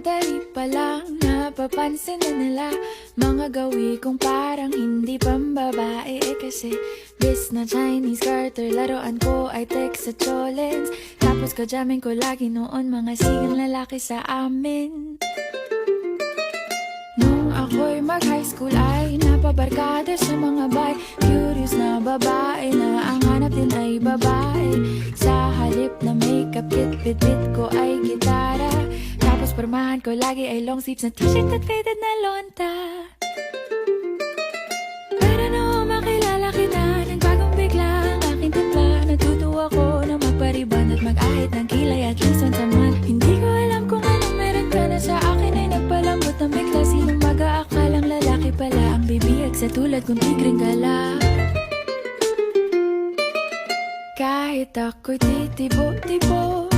Sandali pa lang napapansin na nila mga gawi kong parang hindi pambabae kasi bis na Chinese garter, laruan ko ay text sa cholens. Tapos kajamin ko lagi noon mga sigang lalaki sa amin. Nung ako'y mag-high school ay napabarkada sa mga bay. Curious na babae na ang hanap din ay babae. Sa halip na makeup kit, bit-bit ko ay gitara. Tapos pormahan ko lagi ay long sleeves na t-shirt at faded na lonta. Para na makilala kita, nagbagong bigla ang aking timpla. Natutuwa ko na magpariban at mag-ahit ng kilay at least once a month. Hindi ko alam kung anong meron ka na sa akin ay nagpalambot ng bigla. Sinong mag-aakalang lalaki pala ang bibiyag sa tulad kong tigring gala. Kahit ako'y titibok-tibok,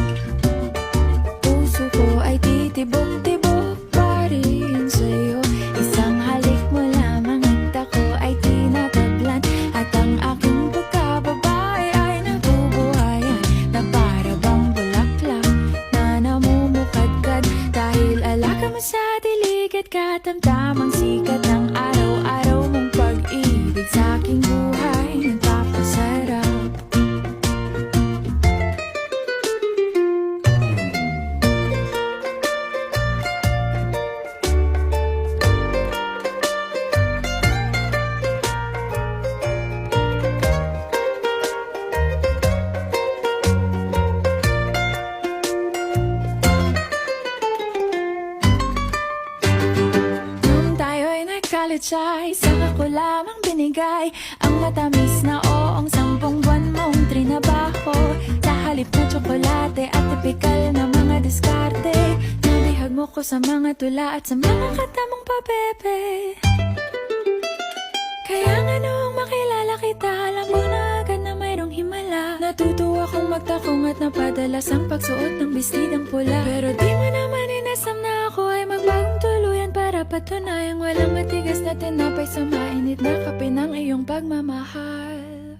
puso ko ay titibok-tibok pa rin sa'yo. Isang halik mo lamang at ako ay tinatablan. At ang aking pagkababae ay nabubuhayan na para bang bulaklak na namumukadkad. Dahil alaga mo sa dilig at katamtamang sikat ng araw-araw mong pag-ibig sa aking buhay nagpapasarap. College ay saka ko lamang binigay ang matamis na oong 10 buwan mong trinabaho. Sa halip na tsokolate at tipikal na mga diskarte, nabihag mo ko sa mga tula at sa mga katamong pabebe. Kaya nga noong makilala kita, alam mo na agad na mayroong himala. Natutuwa kong magtakong at napadalas ang pagsuot ng bestidang pula. Pero di mo naman inasam na ako ay magbagong tuluyan para patunayang walang matigas na tinapay sa mainit na kape ng iyong pagmamahal.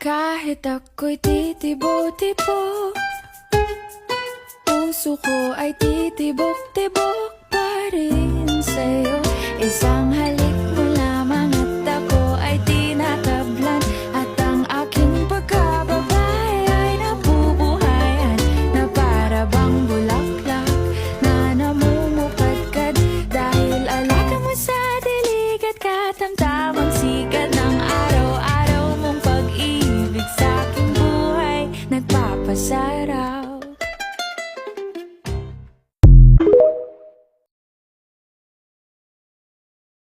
Kahit ako'y titibo-tibo, puso ko ay titibok-tibok pa rin sa'yo. Isang halik mo lamang at ako ay tinatablan. At ang aking pagkababae ay nabubuhayan na para bang bulaklak na namumukadkad. Dahil alaga mo sa dilig at katamtamang sikat ng araw-araw mong pag-ibig sa aking buhay nagpapasarap.